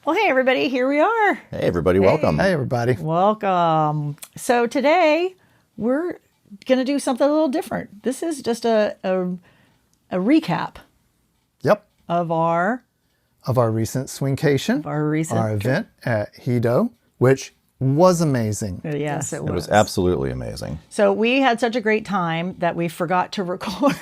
Well, hey, everybody, here we are. Hey, everybody, welcome. Hey, everybody. Welcome. So today, we're going to do something a little different. This is just a recap Yep. of our recent Swinkation, our event at Hedo, which was amazing. Yes, it was. It was absolutely amazing. So we had such a great time that we forgot to record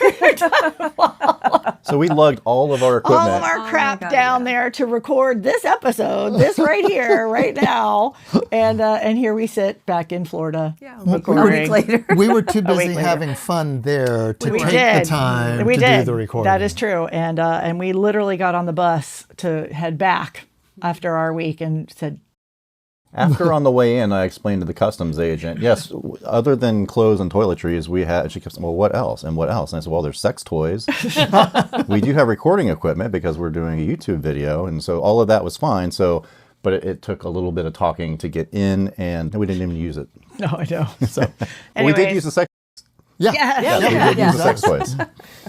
So we lugged all of our equipment. all of our crap down there to record this episode, this right here, right now. And here we sit back in Florida. Yeah, recording. a week later. We were too busy later. having fun there to We take did. the time We to did. do the recording. That is true. And we literally got on the bus to head back after our week and said, After on the way in, I explained to the customs agent, yes, other than clothes and toiletries, we had, she kept saying, well, what else? And what else? And I said, well, there's sex toys. We do have recording equipment because we're doing a YouTube video. And so all of that was fine. So, but it took a little bit of talking to get in, and we didn't even use it. no, I know. So we did use the sex. Yeah. Yes. We did use the sex toys.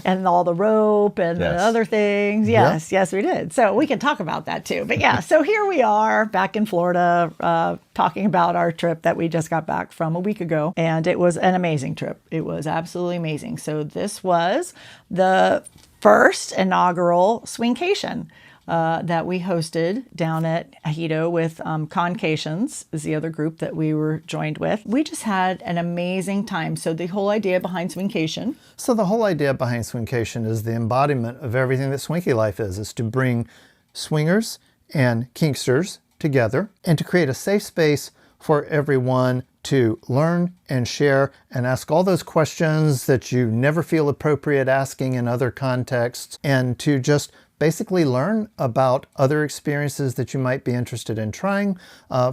And all the rope and the Yes. other things. Yes, yes, we did. So we can talk about that too. But yeah, so here we are back in Florida talking about our trip that we just got back from a week ago. And it was an amazing trip. It was absolutely amazing. So this was the first inaugural Swinkation that we hosted down at Hedo with CONSENSUALLY is the other group that we were joined with. We just had an amazing time. So the whole idea behind Swinkation. So the whole idea behind Swinkation is the embodiment of everything that Swinky life is to bring swingers and kinksters together and to create a safe space for everyone to learn and share and ask all those questions that you never feel appropriate asking in other contexts, and to just basically learn about other experiences that you might be interested in trying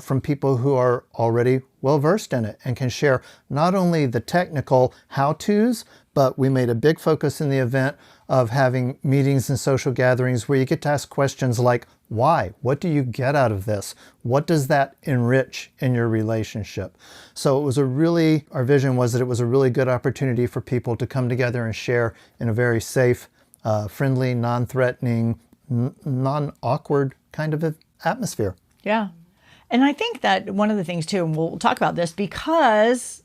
from people who are already well versed in it and can share not only the technical how-tos, but we made a big focus in the event of having meetings and social gatherings where you get to ask questions like, why? What do you get out of this? What does that enrich in your relationship? So it was our vision was that it was a really good opportunity for people to come together and share in a very safe, friendly, non-threatening, non-awkward kind of atmosphere. Yeah. And I think that one of the things too, and we'll talk about this because,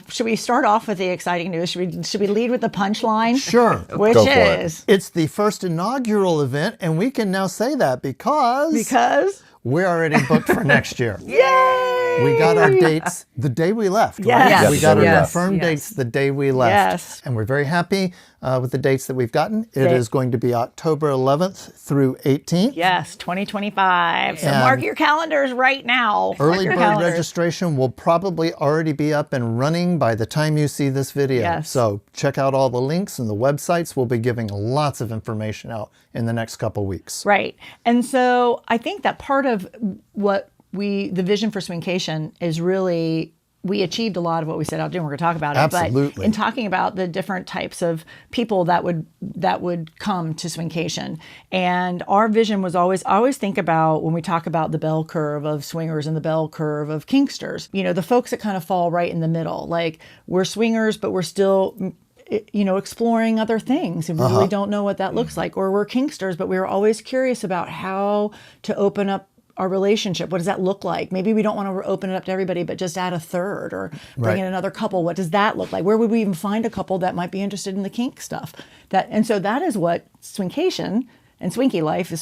should we start off with the exciting news? Should we lead with the punchline? Sure. Which Go for it. is? It's the first inaugural event, and we can now say that because We're already booked for next year. Yay! We got our dates the day we left. Yes. Right? We got our Yes. confirmed dates the day we left. Yes. And we're very happy with the dates that we've gotten. It is going to be October 11th through 18th. Yes, 2025. So And mark your calendars right now. Mark Early your bird calendars. registration will probably already be up and running by the time you see this video. Yes. So check out all the links and the websites. We'll be giving lots of information out in the next couple weeks. Right. And so I think that part of what the vision for Swinkation is really, we achieved a lot of what we set out to do. We're going to talk about it. Absolutely. But in talking about the different types of people that would come to Swinkation. And our vision was always think about, when we talk about the bell curve of swingers and the bell curve of kinksters, the folks that kind of fall right in the middle. Like, we're swingers, but we're still exploring other things and we really don't know what that looks like. Or we're kinksters, but we were always curious about how to open up our relationship. What does that look like? Maybe we don't want to open it up to everybody, but just add a third or bring in another couple. What does that look like? Where would we even find a couple that might be interested in the kink stuff? And so that is what Swinkation and Swinky life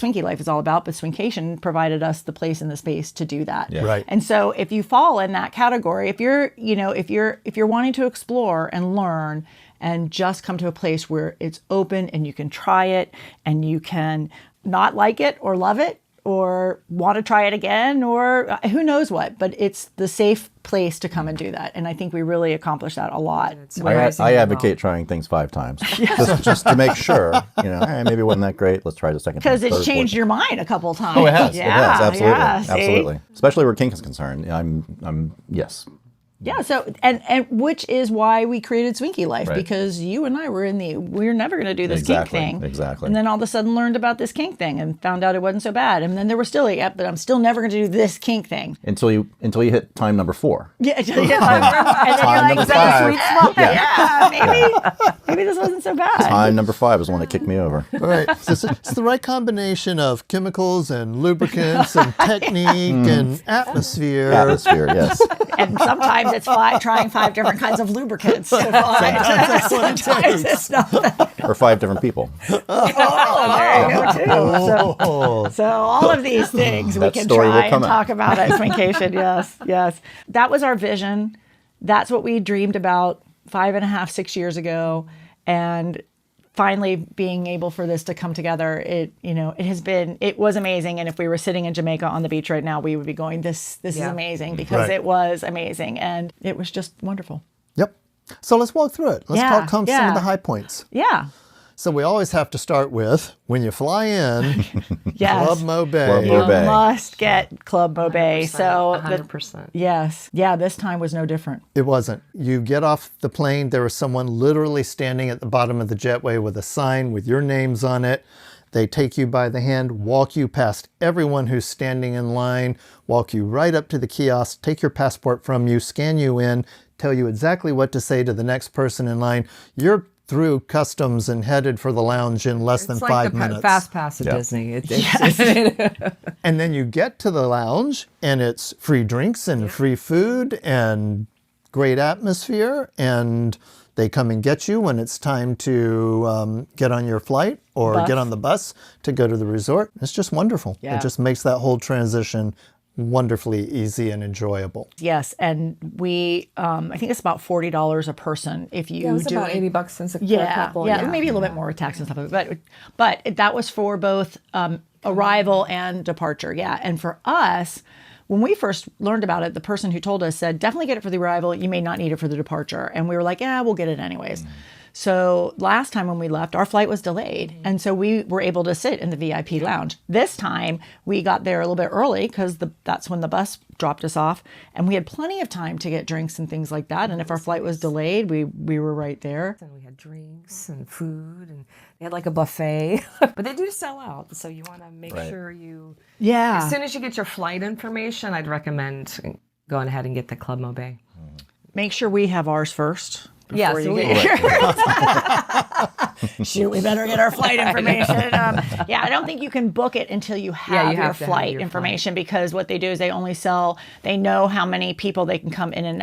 is all about, but Swinkation provided us the place and the space to do that. Yeah. Right. And so if you fall in that category, if you're wanting to explore and learn and just come to a place where it's open and you can try it and you can not like it or love it or want to try it again or who knows what, but it's the safe place to come and do that. And I think we really accomplished that a lot. I advocate trying things 5 times just to make sure, hey, maybe it wasn't that great. Let's try it a second time. Because it's third, changed fourth. your mind a couple of times. Oh, it has. Yeah, It has. Absolutely. yeah, see? Absolutely. Especially where kink is concerned. I'm yes. Yeah, so and which is why we created Swinky Life, Right. because you and I were we're never going to do this Exactly, kink thing. exactly. And then all of a sudden learned about this kink thing and found out it wasn't so bad. And then there were still like, yep, but I'm still never going to do this kink thing. Until you hit time number 4. Yeah, and then you're like, number is that a 5. sweet spot? Yeah, maybe this wasn't so bad. Time number 5 is the one that kicked me over. Right. So it's the right combination of chemicals and lubricants and technique and atmosphere. Atmosphere, yes. And sometimes it's trying 5 different kinds of lubricants. Sometimes it's not that. Or 5 different people. Oh, there you go too. So all of these things we That can story will try and come out. talk about at Swinkation. Yes, yes. That was our vision. That's what we dreamed about 5.5, 6 years ago. And finally being able for this to come together, it was amazing. And if we were sitting in Jamaica on the beach right now, we would be going, this is amazing, because Right. it was amazing. And it was just wonderful. Yep. So let's walk through it. Let's talk some of the high points. Yeah. So we always have to start with, when you fly in, Yes. Club Mo Bay. Club You Mo Bay. must get Club Mo Bay. So 100%. yes. Yeah, this time was no different. It wasn't. You get off the plane, there was someone literally standing at the bottom of the jetway with a sign with your names on it. They take you by the hand, walk you past everyone who's standing in line, walk you right up to the kiosk, take your passport from you, scan you in, tell you exactly what to say to the next person in line. You're through customs and headed for the lounge in less than It's 5 like the minutes. fast pass at Yeah. Disney. And then you get to the lounge and it's free drinks and free food and great atmosphere, and they come and get you when it's time to get on your flight or Bus. get on the bus to go to the resort. It's just wonderful. Yeah. It just makes that whole transition wonderfully easy and enjoyable. Yes, and we, I think it's about $40 a person if you Yeah, it was do about it. $80 since a Yeah, couple. yeah, maybe a little bit more with tax and stuff, but that was for both arrival and departure. Yeah, and for us, when we first learned about it, the person who told us said, definitely get it for the arrival. You may not need it for the departure. And we were like, yeah, we'll get it anyways. So last time when we left, our flight was delayed. And so we were able to sit in the VIP lounge. This time we got there a little bit early because that's when the bus dropped us off. And we had plenty of time to get drinks and things like that. And if our flight was delayed, we were right there. And we had drinks and food, and they had like a buffet. But they do sell out, so you want to make sure you... Yeah. As soon as you get your flight information, I'd recommend going ahead and get the Club Mo Bay. Make sure we have ours first. Yeah, before so you we- get Shoot, we better get our flight information. Yeah, I don't think you can book it until you have you your have to have flight your information, because what they do is they know how many people they can come in and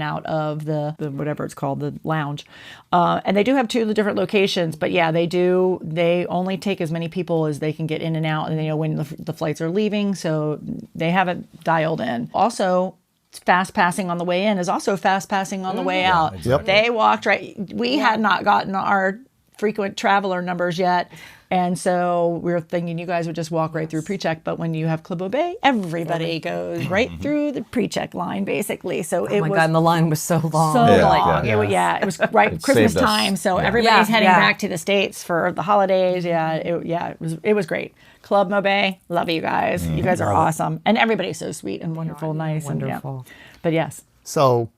out of the whatever it's called, the lounge. And they do have 2 of the different locations, but yeah, they only take as many people as they can get in and out, and they know when the flights are leaving, so they have it dialed in. Also, fast passing on the way in is also fast passing on the way out. exactly. They walked right. We had not gotten our frequent traveler numbers yet. And so we were thinking you guys would just walk right through pre-check. But when you have Club Mo Bay, everybody goes right through the pre-check line, basically. So it Oh my was God, and the line was so long. so Yeah, long. yeah. It was right It Christmas saved us. time. So Yeah. everybody's Yeah, heading yeah. back to the States for the holidays. It was great. Club Mo Bay, love you guys. You guys are awesome. And everybody's so sweet and wonderful, nice. And, yeah. Wonderful. But yes. So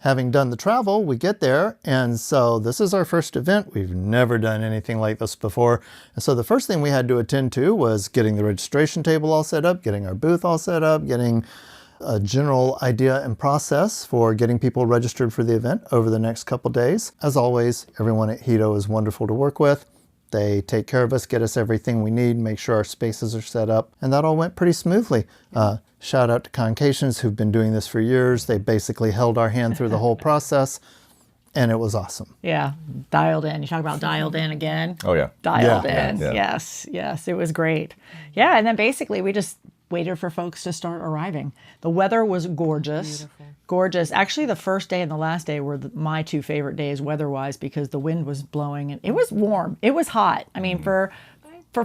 having done the travel, we get there, and so this is our first event. We've never done anything like this before. And so the first thing we had to attend to was getting the registration table all set up, getting our booth all set up, getting a general idea and process for getting people registered for the event over the next couple days. As always, everyone at Hedo is wonderful to work with. They take care of us, get us everything we need, make sure our spaces are set up, and that all went pretty smoothly. Shout out to Swinkation, who've been doing this for years. They basically held our hand through the whole process, and it was awesome. Yeah, dialed in. You talk about dialed in again. Oh, yeah. Dialed Yeah. in. Yeah. Yes, it was great. Yeah, and then basically we just waited for folks to start arriving. The weather was gorgeous. Beautiful. Gorgeous. Actually, the first day and the last day were my 2 favorite days weather-wise, because the wind was blowing and it was warm. It was hot. I mean, for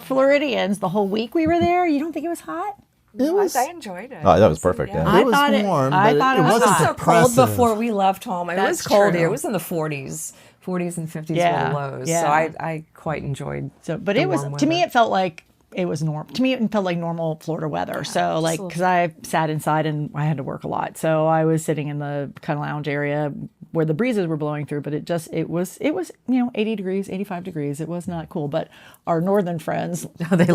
Floridians, the whole week we were there, you don't think it was hot? It was, I enjoyed it. Oh, that was perfect. Yeah. it was thought warm, I but thought it it was wasn't hot. So cold oppressive. before we left home. It was That's cold true. here. It was in the 40s. 40s and 50s Yeah, were the lows. yeah. So I quite enjoyed So, but the it was, warm to me, weather. it felt like it was normal to me. It felt like normal Florida weather. So like, because I sat inside and I had to work a lot, so I was sitting in the kind of lounge area where the breezes were blowing through. But it was 80 degrees, 85 degrees. It was not cool. But our northern friends were they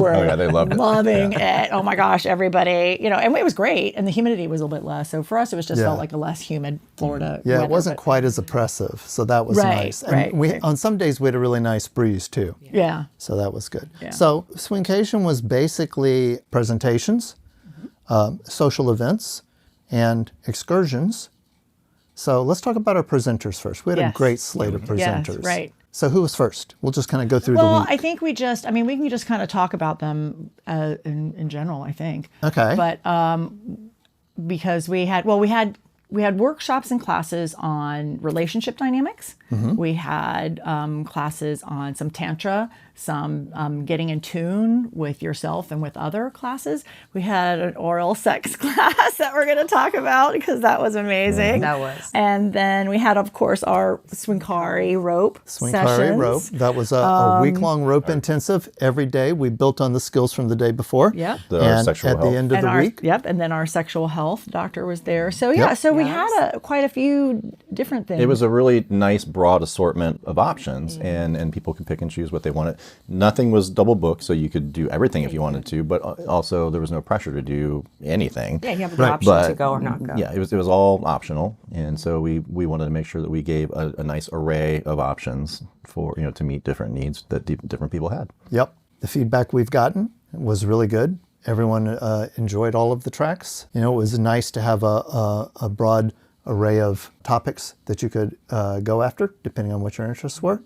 loved it. loving it. Oh my gosh, everybody, and it was great. And the humidity was a little bit less. So for us, it was just felt like a less humid Florida. Yeah, weather, it wasn't quite as oppressive, so that was nice. And we on some days we had a really nice breeze too. Yeah. So that was good. Yeah. So Swinkation was basically presentations, social events, and excursions. So let's talk about our presenters first. We had a great slate of presenters. Yes, right. So who was first? We'll just kind of go through the Well, week. I think we can just kind of talk about them in general, I think. Okay. But because we had workshops and classes on relationship dynamics. We had classes on some tantra, some getting in tune with yourself and with other classes. We had an oral sex class that we're going to talk about because that was amazing. That was. And then we had, of course, our Swinkari rope Swinkari rope. sessions. That was a week-long rope intensive. Every day we built on the skills from the day before. Yep. And sexual at health. the end of the week. Yep. And then our sexual health doctor was there. So we had quite a few different things. It was a really nice broad assortment of options, and people could pick and choose what they wanted. Nothing was double booked, so you could do everything if you wanted to, but also there was no pressure to do anything. Yeah, you have the option to go or not go. Yeah, it was all optional, and so we wanted to make sure that we gave a nice array of options for to meet different needs that different people had. Yep. The feedback we've gotten was really good. Everyone enjoyed all of the tracks. It was nice to have a broad array of topics that you could go after, depending on what your interests were.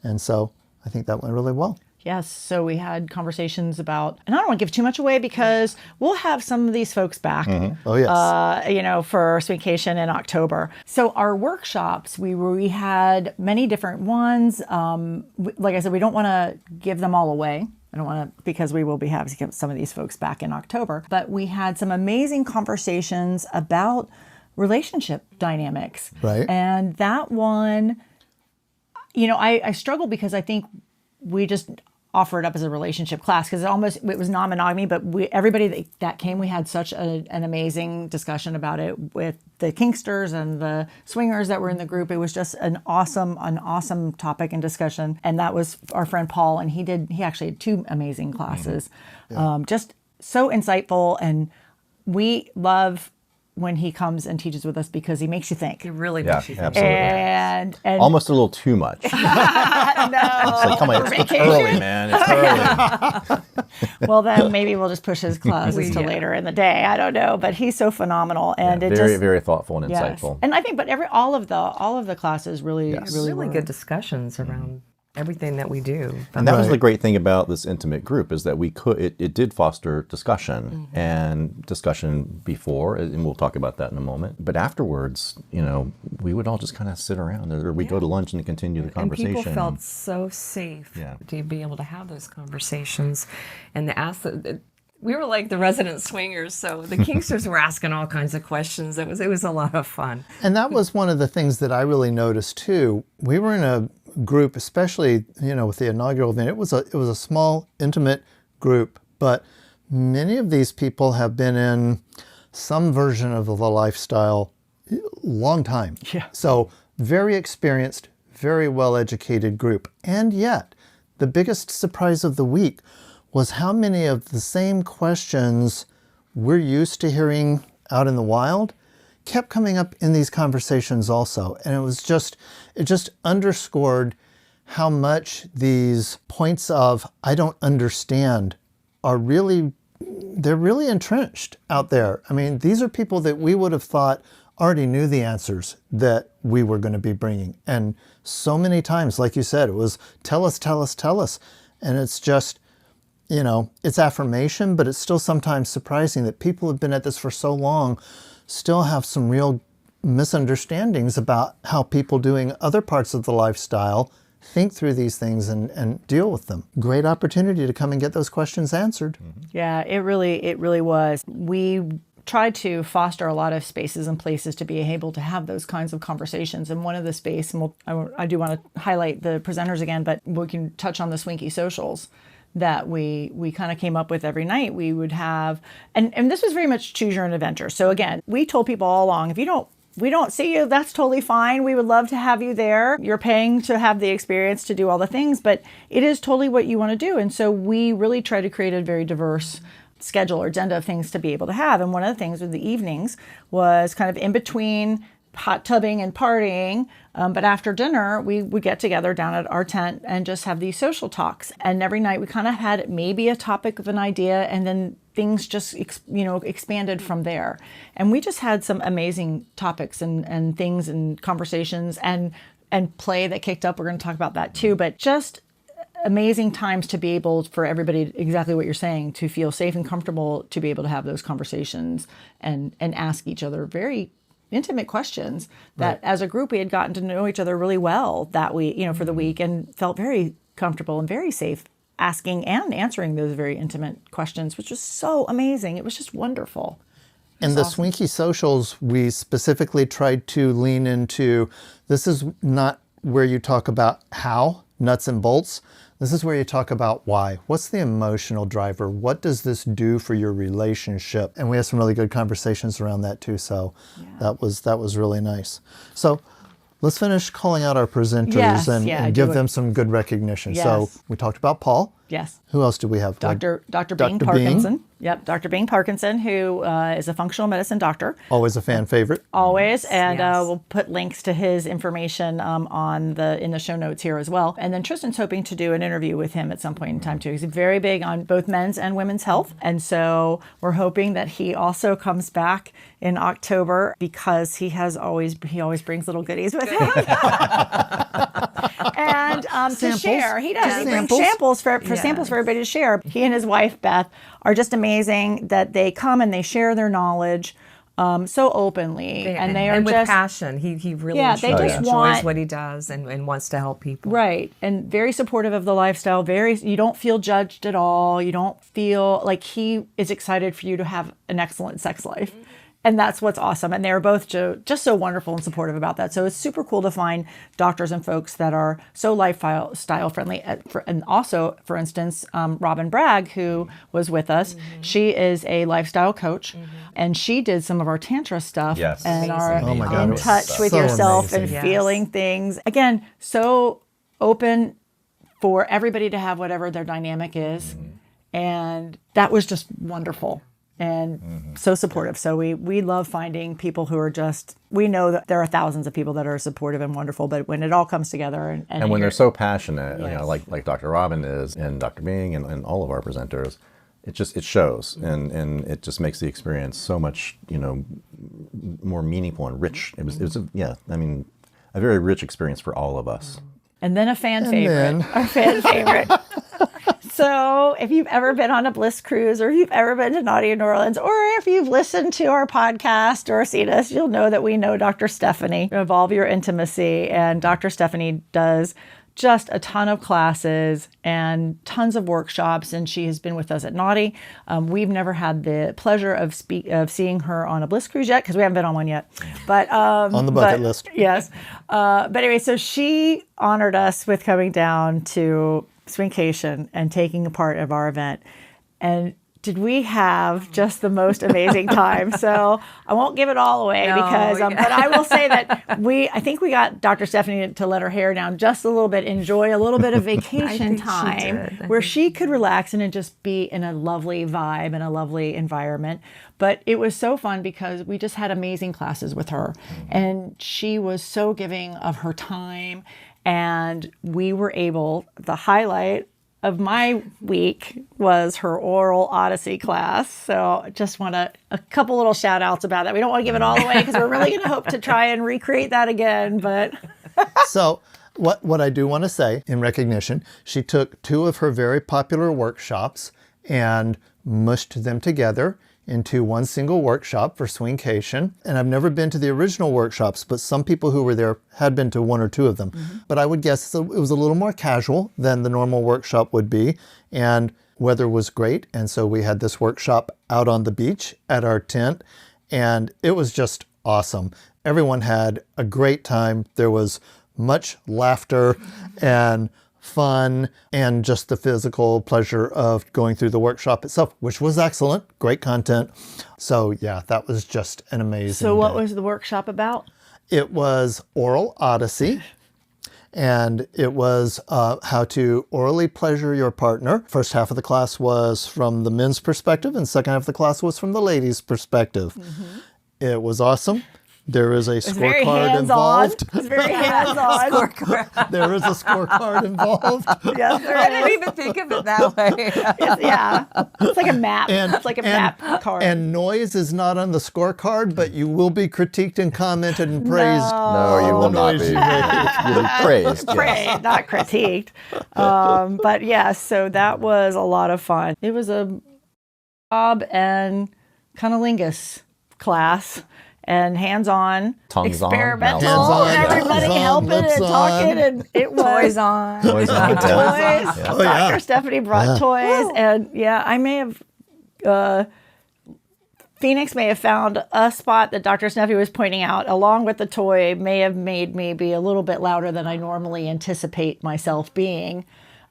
And so I think that went really well. Yes. So we had conversations about, and I don't want to give too much away because we'll have some of these folks back. Oh, yes. For Swinkation in October. So our workshops, we had many different ones. Like I said, we don't want to give them all away. I don't want to, because we will be having some of these folks back in October. But we had some amazing conversations about relationship dynamics. Right. And that one, I struggle because I think we just offer it up as a relationship class because it was non-monogamy, but everybody that came, we had such an amazing discussion about it with the kinksters and the swingers that were in the group. It was just an awesome topic and discussion. And that was our friend Paul, and he actually had 2 amazing classes. Just so insightful, and we love when he comes and teaches with us because he makes you think. It really makes you think. Absolutely. And Almost a little too much. no, It's like, come on, it's early, man. It's early. well, then maybe we'll just push his classes to later in the day. I don't know, but he's so phenomenal, and very, very thoughtful and yes. insightful. And I think, but all of the classes really Really were good discussions around everything that we do. And that was the great thing about this intimate group is that it did foster discussion and discussion before, and we'll talk about that in a moment. But afterwards, we would all just kind of sit around, or we'd go to lunch and continue the conversation. And people felt so safe to be able to have those conversations and to ask we were like the resident swingers, so the kinksters were asking all kinds of questions. It was a lot of fun. And that was one of the things that I really noticed too. We were in a group, especially with the inaugural event. It was a small, intimate group, but many of these people have been in some version of the lifestyle long time. Yeah. So very experienced, very well-educated group. And yet, the biggest surprise of the week was how many of the same questions we're used to hearing out in the wild kept coming up in these conversations also. And it just underscored how much these points of I don't understand they're really entrenched out there. I mean, these are people that we would have thought already knew the answers that we were going to be bringing. And so many times, like you said, it was tell us, tell us, tell us. And it's just, it's affirmation, but it's still sometimes surprising that people have been at this for so long, still have some real misunderstandings about how people doing other parts of the lifestyle think through these things and deal with them. Great opportunity to come and get those questions answered. Yeah, it really was. We tried to foster a lot of spaces and places to be able to have those kinds of conversations. And one of the space, and I do want to highlight the presenters again, but we can touch on the Swinky Socials. that we kind of came up with every night. We would have, and this was very much choose your own adventure. So again, we told people all along, if we don't see you, that's totally fine. We would love to have you there. You're paying to have the experience to do all the things, but it is totally what you want to do. And so we really try to create a very diverse schedule or agenda of things to be able to have. And one of the things with the evenings was kind of in between hot tubbing and partying. But after dinner, we would get together down at our tent and just have these social talks. And every night we kind of had maybe a topic of an idea, and then things just, expanded from there. And we just had some amazing topics and things and conversations and play that kicked up. We're going to talk about that too, but just amazing times to be able for everybody, exactly what you're saying, to feel safe and comfortable to be able to have those conversations and ask each other very intimate questions that as a group we had gotten to know each other really well that week, for the week, and felt very comfortable and very safe asking and answering those very intimate questions, which was so amazing. It was just wonderful. In the Swinky Socials, we specifically tried to lean into, this is not where you talk about how, nuts and bolts. This is where you talk about why. What's the emotional driver? What does this do for your relationship? And we had some really good conversations around that too. So that was really nice. So let's finish calling out our presenters and give them some good recognition. Yes. So we talked about Paul. Yes. Who else do we have? Dr. Bing Parkinson. Yep, Dr. Bing Parkinson, who is a functional medicine doctor. Always a fan favorite. Always, and we'll put links to his information in the show notes here as well. And then Tristan's hoping to do an interview with him at some point in time too. He's very big on both men's and women's health, and so we're hoping that he also comes back in October because he always brings little goodies with him. And to share, he does. He brings samples for samples for everybody to share. He and his wife Beth are just amazing that they come and they share their knowledge so openly, and they are with just passion. He really enjoys what he does and wants to help people. Right, and very supportive of the lifestyle. You don't feel judged at all. You don't feel like he is excited for you to have an excellent sex life. And that's what's awesome. And they're both just so wonderful and supportive about that. So it's super cool to find doctors and folks that are so lifestyle friendly. And also, for instance, Robin Bragg, who was with us, she is a lifestyle coach. And she did some of our Tantra stuff and are in touch with yourself and feeling things. Again, so open for everybody to have whatever their dynamic is. And that was just wonderful. And so supportive. So we love finding people who are just, we know that there are thousands of people that are supportive and wonderful, but when it all comes together and when they're so passionate, like Dr. Robin is and Dr. Bing and all of our presenters, it shows and it just makes the experience so much, more meaningful and rich. It was a very rich experience for all of us. And then our fan favorite. So if you've ever been on a Bliss cruise, or if you've ever been to Naughty New Orleans, or if you've listened to our podcast or seen us, you'll know that we know Dr. Stephanie, Evolve Your Intimacy. And Dr. Stephanie does just a ton of classes and tons of workshops, and she has been with us at Naughty. We've never had the pleasure of seeing her on a Bliss cruise yet, because we haven't been on one yet. But on the bucket list. Yes. But anyway, so she honored us with coming down to Swinkation and taking a part of our event. And did we have just the most amazing time? So I won't give it all away but I will say that I think we got Dr. Stephanie to let her hair down just a little bit, enjoy a little bit of vacation time where she could relax and just be in a lovely vibe and a lovely environment. But it was so fun because we just had amazing classes with her, and she was so giving of her time. And we were able, the highlight of my week was her oral Odyssey class. So just want a couple little shout outs about that. We don't want to give it all away because we're really going to hope to try and recreate that again. But so what I do want to say in recognition, she took 2 of her very popular workshops and mushed them together into one single workshop for Swinkation. And I've never been to the original workshops, but some people who were there had been to 1 or 2 of them. But I would guess it was a little more casual than the normal workshop would be. And weather was great. And so we had this workshop out on the beach at our tent, and it was just awesome. Everyone had a great time. There was much laughter and fun, and just the physical pleasure of going through the workshop itself, which was excellent. Great content. So yeah, that was just an amazing So what day. was the workshop about? It was Oral Odyssey. And it was how to orally pleasure your partner. First half of the class was from the men's perspective, and second half of the class was from the ladies' perspective. It was awesome. There is a scorecard involved. It's very hands-on. There is a scorecard involved. Yes, there I is. didn't even think of it that way. Yeah, it's like a map. It's like a map card. And noise is not on the scorecard, but you will be critiqued and commented and praised. No, you will not be. You'll be praised. Yes. Praised, not critiqued. But yes, so that was a lot of fun. It was a Bob and cunnilingus class. And hands-on, Tongues on, experimental, mouths on, everybody hands on, helping lips and on. talking, and it was Toys on. Toys on. toys. Yeah. Oh, yeah. Dr. Stephanie brought toys, and yeah, I may have. Phoenix may have found a spot that Dr. Stephanie was pointing out, along with the toy, may have made me be a little bit louder than I normally anticipate myself being.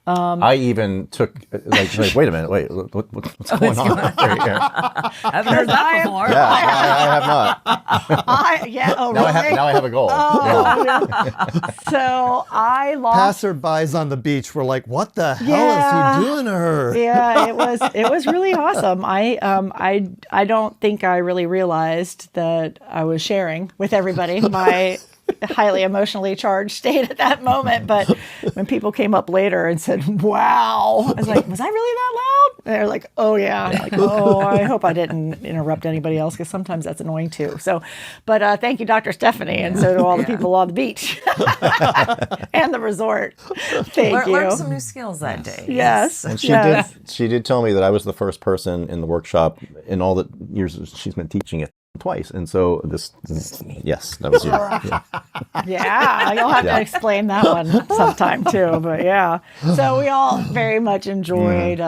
I even took, like wait a minute, what's going on here? I haven't heard that before. Yeah, I have not. Oh, Now really? I have a goal. Yeah. So I lost. Passerbys on the beach were like, "What the hell is he doing to her?" Yeah, it was really awesome. I don't think I really realized that I was sharing with everybody my highly emotionally charged state at that moment. But when people came up later and said, "Wow," I was like, "Was I really that loud?" And they're like, "Oh yeah." I'm like, "Oh, I hope I didn't interrupt anybody else, because sometimes that's annoying too." So, but thank you, Dr. Stephanie, and so do all the people on the beach and the resort. Thank you. Learned some new skills that day. Yes. And Yes. she did tell me that I was the first person in the workshop in all the years she's been teaching it twice. And so yes, that was you. Yeah. Yeah, you'll have to explain that one sometime too. But yeah, so we all very much enjoyed.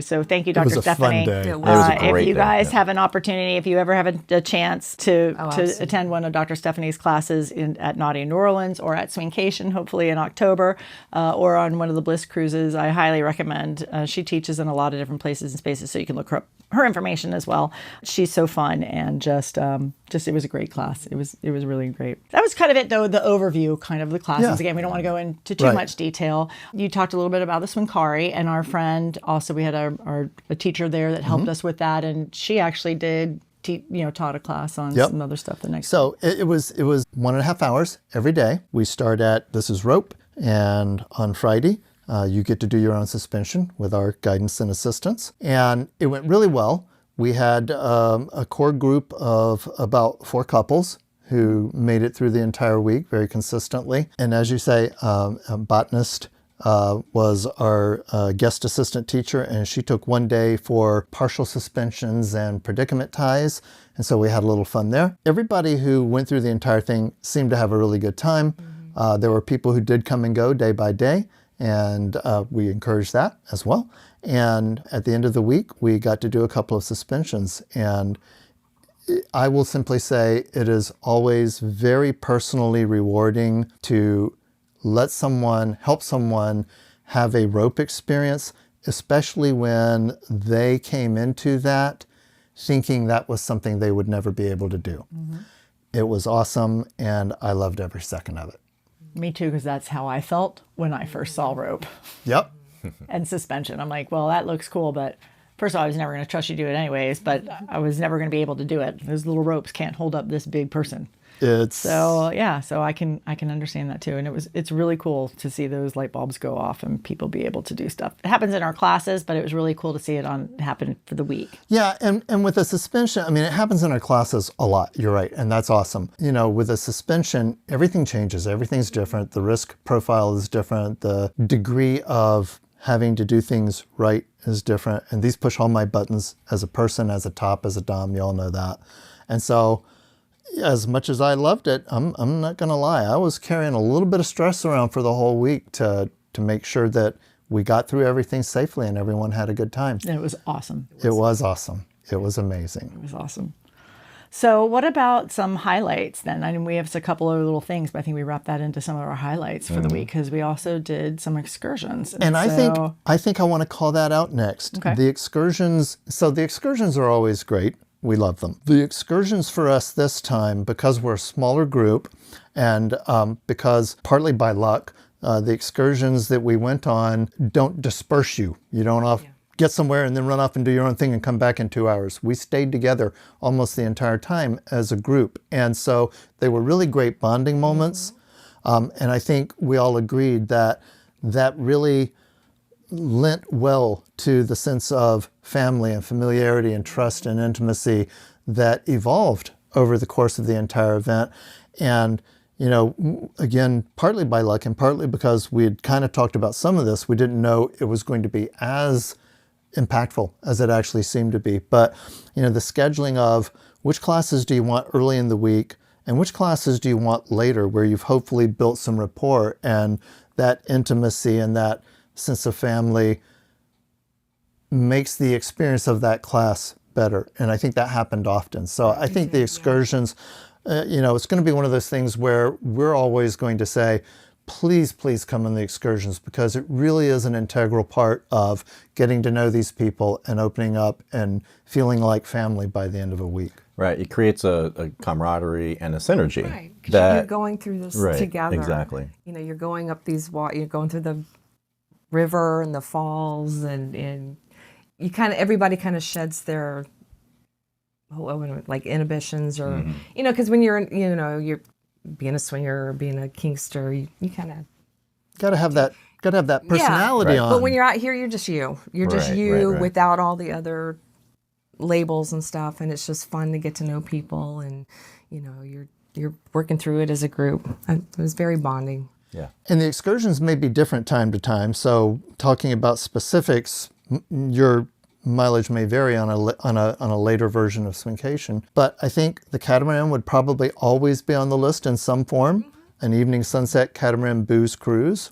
So thank you, Dr. was a fun Stephanie. day. It It was a If great you day, guys yeah. have an opportunity, if you ever have a chance to absolutely. attend one of Dr. Stephanie's classes at Naughty New Orleans or at Swinkation, hopefully in October, or on one of the Bliss cruises, I highly recommend. She teaches in a lot of different places and spaces, so you can look her information as well. She's so fun, and just it was a great class. It was really great. That was kind of it though, the overview kind of the classes. Yeah. Again, we don't want to go into too Right. much detail. You talked a little bit about the Swinkari, and our friend also, we had a teacher there that helped us with that, and she actually did taught a class on Yep. some other stuff the next. So it was 1.5 hours every day. We start at, this is rope, and on Friday, you get to do your own suspension with our guidance and assistance. And it went really well. We had a core group of about 4 couples who made it through the entire week very consistently. And as you say, a botanist was our guest assistant teacher, and she took one day for partial suspensions and predicament ties. And so we had a little fun there. Everybody who went through the entire thing seemed to have a really good time. There were people who did come and go day by day, and we encouraged that as well. And at the end of the week, we got to do a couple of suspensions. And I will simply say it is always very personally rewarding to help someone have a rope experience, especially when they came into that thinking that was something they would never be able to do. It was awesome, and I loved every second of it. Me too, because that's how I felt when I first saw rope Yep. and suspension. I'm like, well, that looks cool, but first of all, I was never going to trust you to do it anyways, but I was never going to be able to do it. Those little ropes can't hold up this big person. So yeah, so I can understand that too. And it's really cool to see those light bulbs go off and people be able to do stuff. It happens in our classes, but it was really cool to see it happen for the week. Yeah, and with a suspension, I mean, it happens in our classes a lot. You're right, and that's awesome. With a suspension, everything changes. Everything's different. The risk profile is different. The degree of having to do things right is different. And these push all my buttons as a person, as a top, as a dom. You all know that. And so, as much as I loved it, I'm not going to lie. I was carrying a little bit of stress around for the whole week to make sure that we got through everything safely and everyone had a good time. And it was awesome. It was awesome. It was amazing. It was awesome. So what about some highlights then? I mean, we have a couple of little things, but I think we wrapped that into some of our highlights for the week because we also did some excursions. And I think I want to call that out next. Okay. The excursions. So the excursions are always great. We love them. The excursions for us this time, because we're a smaller group and because partly by luck, the excursions that we went on don't disperse you. You don't get somewhere and then run off and do your own thing and come back in 2 hours. We stayed together almost the entire time as a group. And so they were really great bonding moments. And I think we all agreed that that really lent well to the sense of family and familiarity and trust and intimacy that evolved over the course of the entire event. And you know, again, partly by luck and partly because we had kind of talked about some of this, we didn't know it was going to be as impactful as it actually seemed to be. But, you know, the scheduling of which classes do you want early in the week and which classes do you want later, where you've hopefully built some rapport and that intimacy and that sense of family makes the experience of that class better. And I think that happened often. So I think the excursions, you know, it's going to be one of those things where we're always going to say, please, please come on the excursions, because it really is an integral part of getting to know these people and opening up and feeling like family by the end of a week. Right. It creates a camaraderie and a synergy. Right. 'Cause That, you're going through this together. Exactly. You know, you're going up these you're going through the river and the falls, and you kind of, everybody kind of sheds their like inhibitions, or you know, because when you're being a swinger or being a kinkster, you kind of Gotta have that personality on. But when you're out here, you're just you. You're just you without all the other labels and stuff, and it's just fun to get to know people, and you know, you're working through it as a group. It was very bonding. Yeah. And the excursions may be different time to time. So talking about specifics, your mileage may vary on a later version of Swinkation. But I think the catamaran would probably always be on the list in some form. An evening sunset catamaran booze cruise.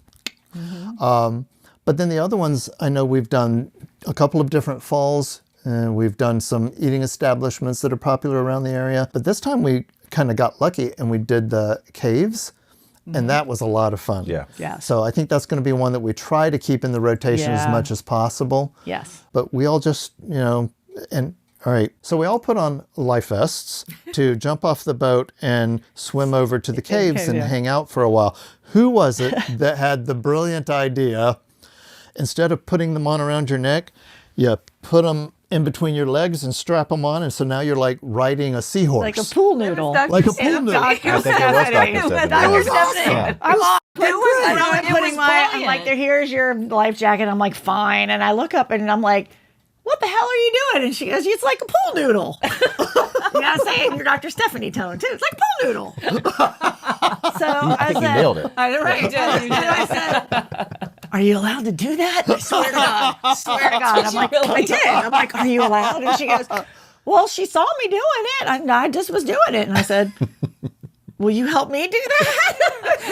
But then the other ones, I know we've done a couple of different falls, and we've done some eating establishments that are popular around the area. But this time we kind of got lucky and we did the caves. And that was a lot of fun. Yeah. So I think that's going to be one that we try to keep in the rotation as much as possible. Yes. But we all just, you know, and all right. So we all put on life vests to jump off the boat and swim over to the caves and hang out for a while. Who was it that had the brilliant idea, instead of putting them on around your neck, you put them in between your legs and strap them on, and so now you're like riding a seahorse. Like a pool noodle. Like a pool noodle. I think it was Dr. Stephanie. I'm like, here's your life jacket. I'm like, fine. And I look up and I'm like, what the hell are you doing? And she goes, it's like a pool noodle. You gotta say it in your Dr. Stephanie tone too. It's like a pool noodle. So I said, nailed it. I said, are you allowed to do that? I swear to God. I swear to God. I'm like, I did. I'm like, are you allowed? And she goes, well, she saw me doing it. I just was doing it. And I said, will you help me do that?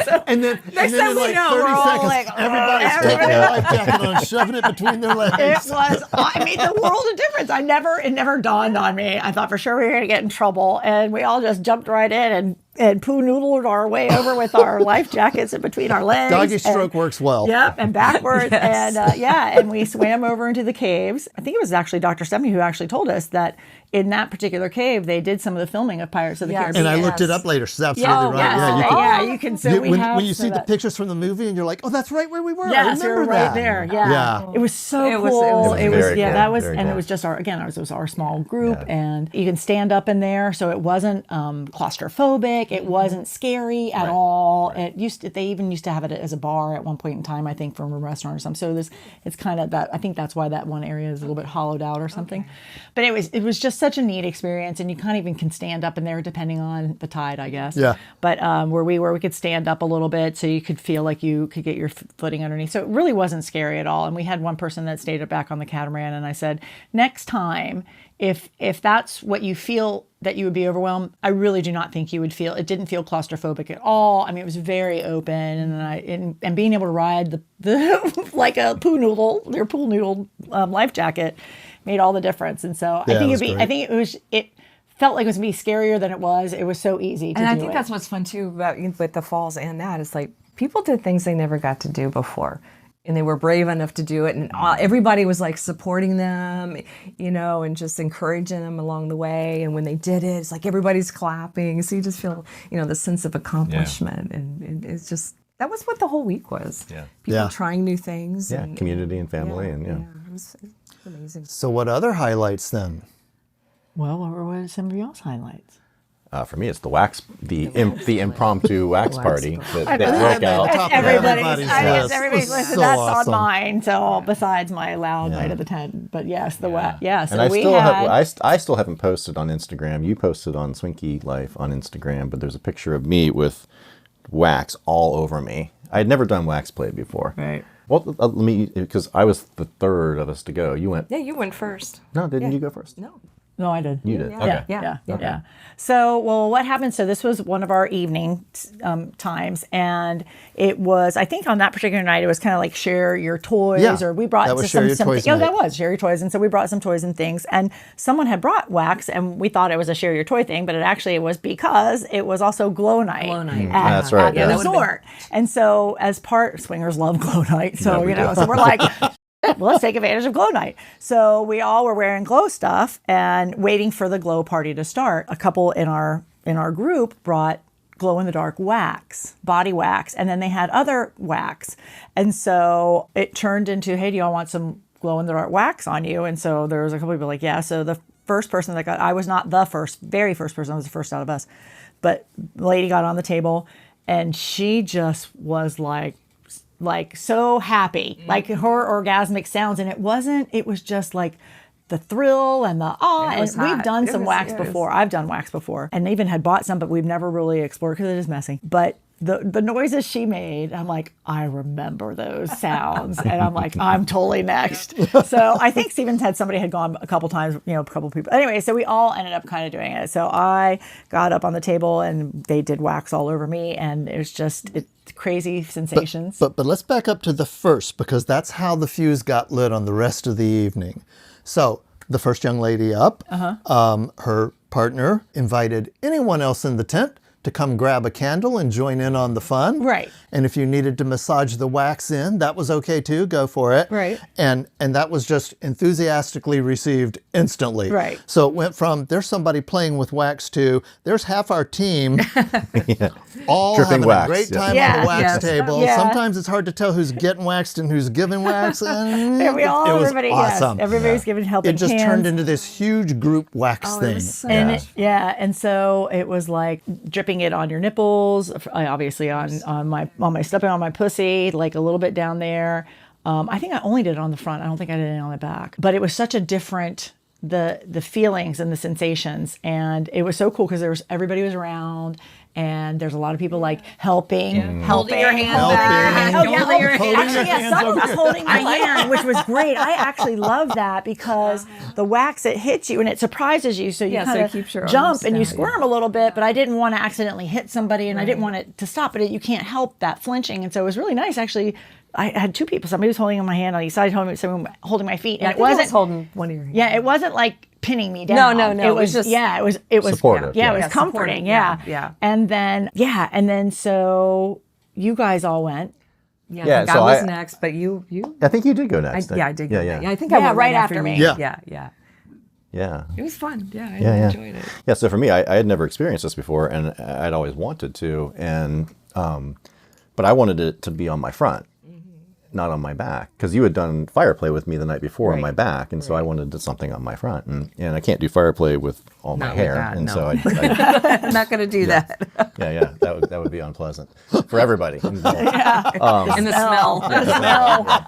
So and then in like 30 seconds, like, everybody's taking their life jacket on, shoving it between their legs. It was, I mean, the world of difference. It never dawned on me. I thought for sure we were going to get in trouble. And we all just jumped right in and poo noodled our way over with our life jackets in between our legs. Doggy stroke works well. Yep, and backwards. And we swam over into the caves. I think it was actually Dr. Stephanie who actually told us that in that particular cave, they did some of the filming of Pirates of the Caribbean. And I looked it up later. She's absolutely right. You can. So when you see the pictures from the movie, and you're like, "Oh, that's right where we were." Yes, I remember we were right there. Yeah. It was so cool. It was just our it was our small group, and you can stand up in there, so it wasn't claustrophobic. It wasn't scary at all. It they even used to have it as a bar at one point in time, I think, from a restaurant or something. So it's kind of that. I think that's why that one area is a little bit hollowed out or something. But it was just such a neat experience, and you can stand up in there depending on the tide, I guess. Yeah. But where we could stand up a little bit so you could feel like you could get your footing underneath. So it really wasn't scary at all. And we had one person that stayed back on the catamaran, and I said, next time, if that's what you feel that you would be overwhelmed, I really do not think you would feel. It didn't feel claustrophobic at all. I mean, it was very open, and being able to ride the like a pool noodle life jacket made all the difference. And so I think it felt like it was going to be scarier than it was. It was so easy to do And I think it. that's what's fun too about with the falls and that is like people did things they never got to do before. And they were brave enough to do it. And everybody was like supporting them, you know, and just encouraging them along the way. And when they did it, it's like everybody's clapping. So you just feel, you know, the sense of accomplishment. And it's just, that was what the whole week was. Yeah. People trying new things. Yeah, and, community and family and it was amazing. So what other highlights then? Well, what were some of y'all's highlights? For me, it's the wax, the impromptu wax party that That's broke out. top of everybody's list. Everybody's It was list. so That's awesome. on mine. So besides my loud night of the tent, but yes, the wax. Yeah. So And I we still had. I still haven't posted on Instagram. You posted on Swinky Life on Instagram, but there's a picture of me with wax all over me. I had never done wax play before. Right. Well, let me, because I was the third of us to go. You went. Yeah, you went first. No, didn't you go first? No. No, I did. You did. Yeah. Okay. Yeah. So, well, what happened? So this was one of our evening times, and it was, I think on that particular night, it was kind of like share your toys, Yeah, or we brought that was just share your some toys yeah, night. that was share your toys, and so we brought some toys and things, and someone had brought wax, and we thought it was a share your toy thing, but it was because it was also glow night. Glow night. That's right, At the yeah. resort, and so as part swingers love glow night, so so we're like. Well, let's take advantage of glow night. So we all were wearing glow stuff and waiting for the glow party to start. A couple in our group brought glow in the dark wax, body wax, and then they had other wax. And so it turned into, hey, do y'all want some glow in the dark wax on you? And so there was a couple people like, yeah. So the first person that got, I was not the very first person, I was the first out of us. But the lady got on the table and she just was like so happy, like her orgasmic sounds. And it was just like the thrill and the It was and we've hot. done It some was- wax yeah, it was- before. I've done wax before and even had bought some, but we've never really explored because it is messy. But the noises she made, I'm like, I remember those sounds. And I'm like, I'm totally next. So I think Stevens somebody had gone a couple times, a couple people. Anyway, so we all ended up kind of doing it. So I got up on the table and they did wax all over me. And it was just crazy sensations. But let's back up to the first, because that's how the fuse got lit on the rest of the evening. So the first young lady up, her partner invited anyone else in the tent to come grab a candle and join in on the fun. Right. And if you needed to massage the wax in, that was okay too, go for it. Right. And that was just enthusiastically received instantly. Right. So it went from there's somebody playing with wax to there's half our team all Dripping having wax, a great yeah. time Yeah. on the wax Yes. table. Yeah. Sometimes it's hard to tell who's getting waxed and who's giving wax. And And we all, it was everybody, awesome. yes, everybody's giving helping It just hands. turned into this huge group wax Oh, it thing. was so And much and so it was like dripping it on your nipples, obviously on my stepping on my pussy, like a little bit down there. I think I only did it on the front. I don't think I did it on the back. But it was such a different the feelings and the sensations, and it was so cool because everybody was around. And there's a lot of people like helping Holding your hand Helping. back. Oh, yeah. Holding your Holding hand. your Actually, yeah, hands someone over was here. holding my hand, which was great. I actually love that because the wax, it hits you and it surprises you. So you Yeah, so kind it keeps your of jump arms and you down, squirm a little bit, but I didn't want to accidentally hit somebody and I didn't want it to stop, but you can't help that flinching. And so it was really nice, actually. I had two people. Somebody was holding my hand on each side, someone holding my feet. And I it think I was wasn't holding one of your hands. Yeah, it wasn't like pinning me down. No. It It was was just- it was Supportive, Yeah, it was yeah. comforting. supportive, Yeah. yeah. And then so you guys all went. Yeah, Yeah, I think so I was I- next, but you. I think you did go next. I did. Yeah, Go yeah. next. Yeah, I think I Yeah, went right after me. you. Yeah. Yeah. Yeah. It was fun. Yeah, I Yeah. enjoyed it. Yeah, so for me, I had never experienced this before, and I'd always wanted to, and but I wanted it to be on my front, not on my back, because you had done fire play with me the night before on my back, and so I wanted to do something on my front, and I can't do fire play with all my Not with hair, that, and no. so I'm not going to do that. yeah, that would be unpleasant for everybody. And the smell.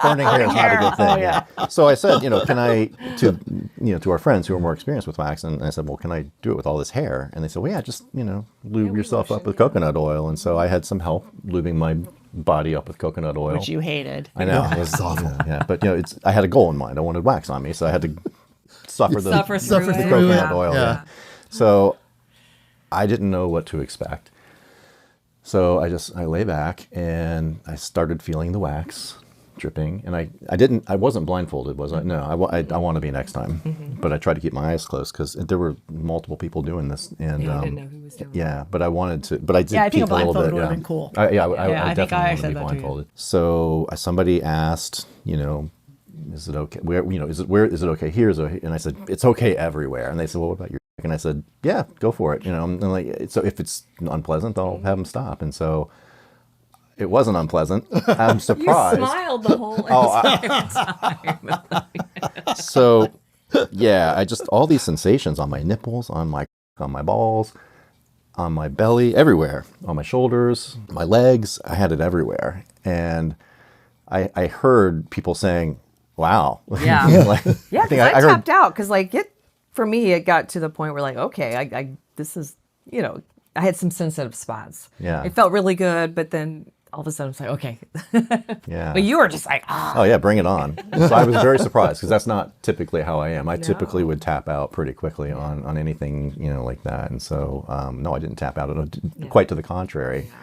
Burning hair is not a good thing. Oh, yeah. So I said, can I to our friends who are more experienced with wax, and I said, well, can I do it with all this hair? And they said, well, yeah, just lube yourself up with coconut oil. And so I had some help lubing my body up with coconut oil, Which you hated. I know, it was awful. Yeah, but I had a goal in mind. I wanted wax on me, so I had to suffer the Suffer through it. coconut Yeah. oil. Yeah. So I didn't know what to expect. So I lay back and I started feeling the wax dripping, and I wasn't blindfolded, was I? No, I want to be next time, but I tried to keep my eyes closed because there were multiple people doing this, and I didn't know who was doing it. yeah, but I wanted to, but I did Yeah, I think a peek a little blindfold bit. would have Yeah, been cool. I I think definitely I want to said be that too. blindfolded. So somebody asked, is it okay? Is it okay here? And I said, it's okay everywhere. And they said, well, what about your dick? And I said, yeah, go for it. And like, so if it's unpleasant, I'll have them stop. And so it wasn't unpleasant. I'm surprised. You smiled the whole time. So yeah, I just, all these sensations on my nipples, on my balls, on my belly, everywhere, on my shoulders, my legs, I had it everywhere. And I heard people saying, wow. Yeah. Like, Yeah, think because I heard- tapped out because for me it got to the point where like, okay, this is, I had some sensitive spots. Yeah. It felt really good, but then all of a sudden it's like, okay. Yeah. But you were just like, ah. Oh yeah, bring it on. So I was very surprised because that's not typically how I am. I typically would tap out pretty quickly on anything, like that. And so, no, I didn't tap out. Quite to the contrary. Yeah.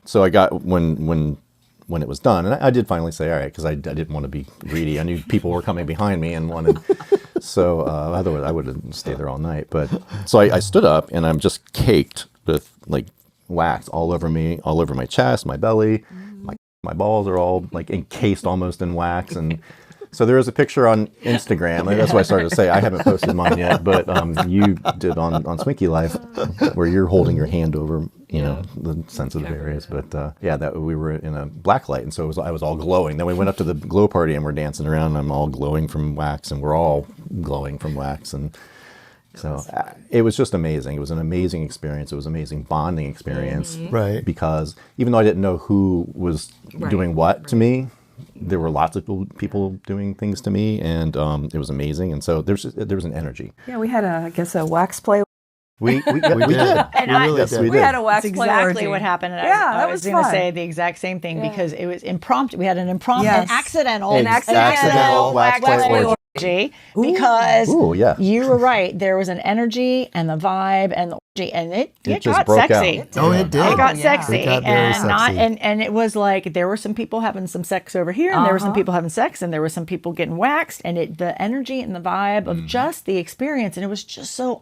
So I got, when it was done, and I did finally say, all right, because I didn't want to be greedy. I knew people were coming behind me and wanted, so otherwise I would have stayed there all night. But so I stood up and I'm just caked with like wax all over me, all over my chest, my belly, my balls are all like encased almost in wax. And so there is a picture on Instagram. And that's why I started to say I haven't posted mine yet, but you did on Swinky Life, where you're holding your hand over, the sensitive areas. But yeah, that we were in a black light, and so I was all glowing. Then we went up to the glow party and we're dancing around, and I'm all glowing from wax, and we're all glowing from wax, and so it was just amazing. It was an amazing experience. It was an amazing bonding experience, Right. because even though I didn't know who was doing what to me, there were lots of people doing things to me, and it was amazing. And so there was an energy. Yeah, we had a wax play. We did. And we really Yes, did. we We did. had a wax That's play exactly orgy. what happened. And Yeah, I that was was going to fun. say the exact same thing because it was impromptu. We had an impromptu, Yes. an accidental, An accidental wax play orgy because Ooh, yeah. you were right. There was an energy and the vibe and the orgy, and it just got broke sexy. out. Oh, it did. It got yeah. sexy, It got very and not sexy. and it was like there were some people having some sex over here, and there were some people having sex, and there were some people getting waxed, and the energy and the vibe of just the experience, and it was just so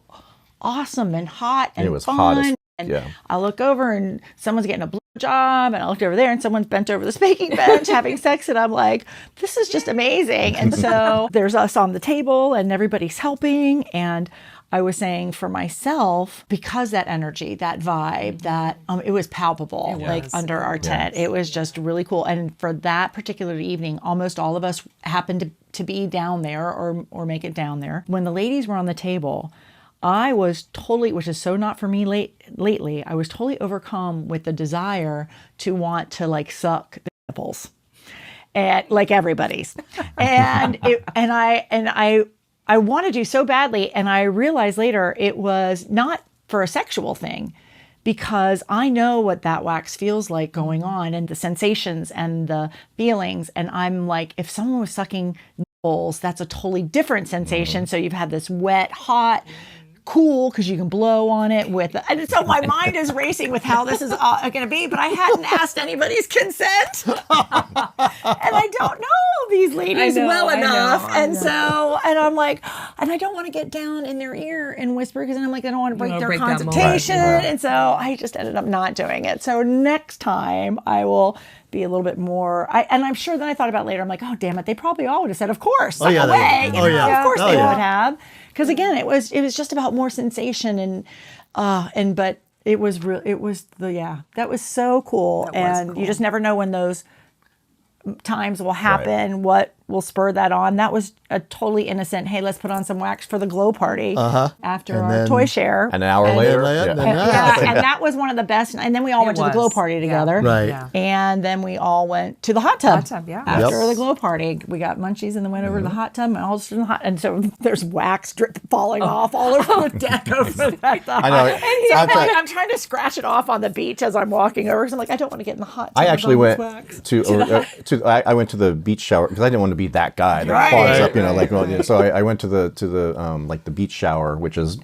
awesome and hot and It was fun. hot as And yeah. I look over and someone's getting a blowjob, and I looked over there and someone's bent over the spanking bench having sex, and I'm like, this is just amazing. And so there's us on the table and everybody's helping, and I was saying for myself, because that energy, that vibe, that it was palpable, like under our tent. It was just really cool. And for that particular evening, almost all of us happened to be down there or make it down there. When the ladies were on the table, I was totally, which is so not for me lately, I was totally overcome with the desire to want to like suck the nipples, and like everybody's, and I wanted to so badly, and I realized later it was not for a sexual thing, because I know what that wax feels like going on, and the sensations and the feelings, and I'm like, if someone was sucking nipples, that's a totally different sensation. So you've had this wet, hot, cool, because you can blow on it with, and so my mind is racing with how this is going to be, but I hadn't asked anybody's consent, and I don't know these ladies well enough, and so, and I'm like, and I don't want to get down in their ear and whisper, because then I'm like, I don't want to break their that concentration, moment. and so I just ended up not doing it. So next time I will be a little bit more, and I'm sure then I thought about it later, I'm like, oh damn it, they probably all would have said, of course, yeah, they away, would. you Oh, know, yeah. of course Oh, they yeah. would have. Because again, it was just about more sensation, but it was that was so cool, and you just never know when those times will happen, what will spur that on. That was a totally innocent, hey, let's put on some wax for the glow party after And our then toy share. An hour later. then- yeah. then- And that was one of the best. And then we all went to the glow was. party together. Right. Yeah. And then we all went to the hot tub. Yeah. After Yep. the glow party, we got munchies and then went over to the hot tub, and all just in the hot. And so there's wax drip falling off all over the deck over that. I know. And I'm trying to scratch it off on the beach as I'm walking over, because I'm like, I don't want to get in the hot tub. I actually with went all this wax. I went to the beach shower because I didn't want to be that guy that Right. clogs up, Right. so I went to the like the beach shower, which is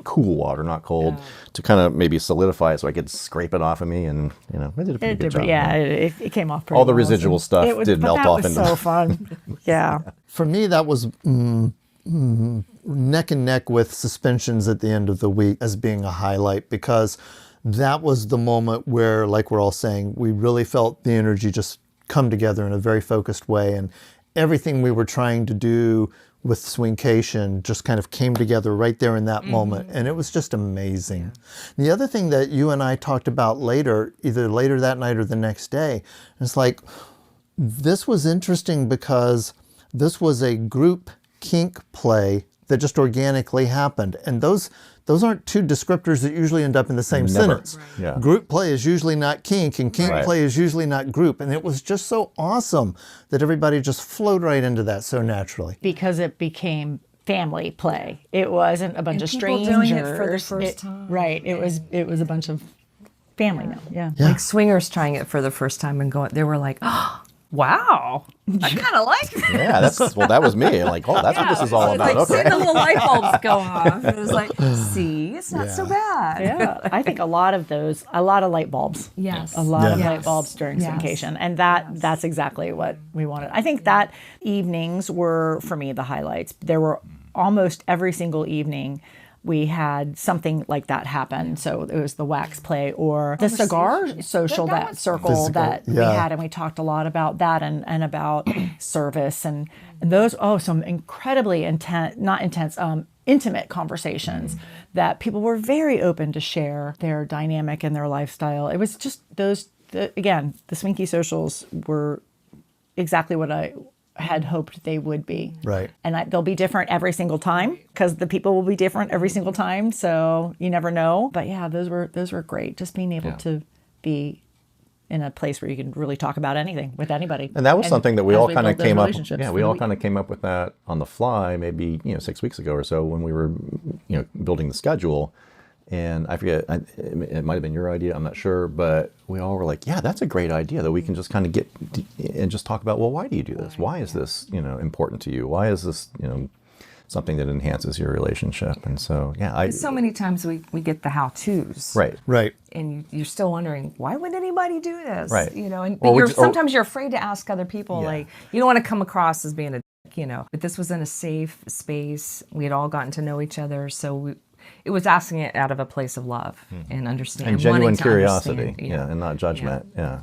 cool water, not cold, to kind of maybe solidify it so I could scrape it off of me, and you know, I did a pretty good job. Yeah, it came off pretty All the well, residual stuff did melt off. That was so fun. Yeah. For me, that was neck and neck with suspensions at the end of the week as being a highlight, because that was the moment where, like we're all saying, we really felt the energy just come together in a very focused way, and everything we were trying to do with Swinkation just kind of came together right there in that moment, and it was just amazing. The other thing that you and I talked about later, either later that night or the next day, it's like, this was interesting because this was a group kink play that just organically happened. And those aren't two descriptors that usually end up in the same sentence. Right. Yeah. Group play is usually not kink, and kink Right. play is usually not group. And it was just so awesome that everybody just flowed right into that so naturally. Because it became family play. It wasn't a bunch of people strangers. doing it for the first time. Right. It was a bunch of family now. Yeah. Like swingers trying it for the first time and going, they were like, oh, wow, I kind of like this. Yeah, that was me. Like, oh, that's what this is all about. Like, Okay. seeing the little light bulbs go off. It was like, see, it's not so bad. Yeah, I think a lot of light bulbs. Yes. A lot of Yeah. light bulbs during Yes. Swinkation. And that's exactly what we wanted. I think that evenings were, for me, the highlights. There were almost every single evening we had something like that happen. So it was the wax play or the cigar social, that circle that we had. And we talked a lot about that and about service and those, some incredibly intimate conversations that people were very open to share their dynamic and their lifestyle. It was just the Swinky Socials were exactly what I had hoped they would be. Right. And they'll be different every single time because the people will be different every single time. So you never know. But yeah, those were great. Just being able to be in a place where you can really talk about anything with anybody. And that was something that we all kind of came up. Relationships. Yeah, we all kind of came up with that on the fly, maybe 6 weeks ago or so when we were building the schedule. And I forget, it might have been your idea, I'm not sure, but we all were like, yeah, that's a great idea that we can just kind of get and just talk about, well, why do you do this? Why is this, important to you? Why is this, something that enhances your relationship? And so, yeah. So many times we get the how-tos. Right. Right. And you're still wondering, why would anybody do this? Right. And sometimes you're afraid to ask other people, like, you don't want to come across as being a dick, but this was in a safe space. We had all gotten to know each other, so it was asking it out of a place of love and understanding. And genuine wanting to curiosity, understand, and not judgment, yeah.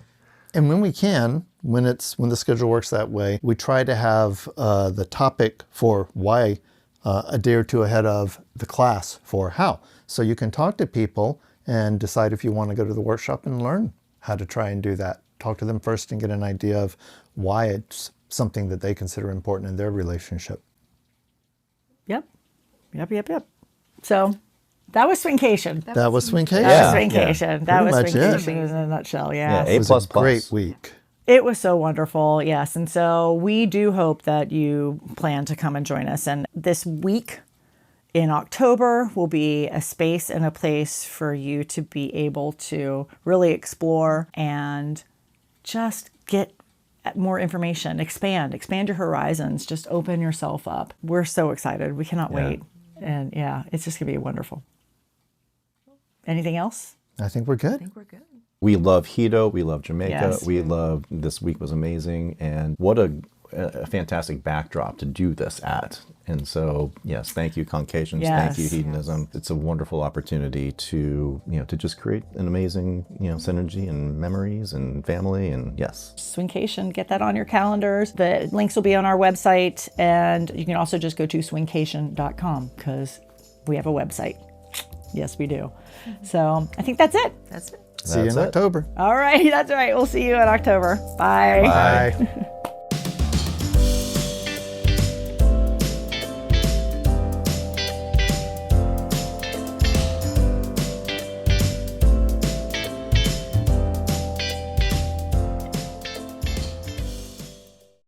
And when we can, when the schedule works that way, we try to have the topic for why a day or two ahead of the class for how. So you can talk to people and decide if you want to go to the workshop and learn how to try and do that. Talk to them first and get an idea of why it's something that they consider important in their relationship. Yep. So that was Swinkation. That was Swinkation. That was Swinkation. That was Pretty much Swinkation in a nutshell. Yeah, It was a great week. It was so wonderful, yes. And so we do hope that you plan to come and join us. And this week in October will be a space and a place for you to be able to really explore and just get more information, expand your horizons, just open yourself up. We're so excited. We cannot wait. And it's just going to be wonderful. Anything else? I think we're good. We love Hedo. We love Jamaica. Yes. We love, this week was amazing. And what a fantastic backdrop to do this at. And so, yes, thank you, Congregations. Yes. Thank you, Hedonism. It's a wonderful opportunity to, to just create an amazing, synergy and memories and family. And yes. Swinkation, get that on your calendars. The links will be on our website. And you can also just go to swinkation.com because we have a website. Yes, we do. So I think that's it. That's it. See you in October. All right. That's right. We'll see you in October. Bye. Bye.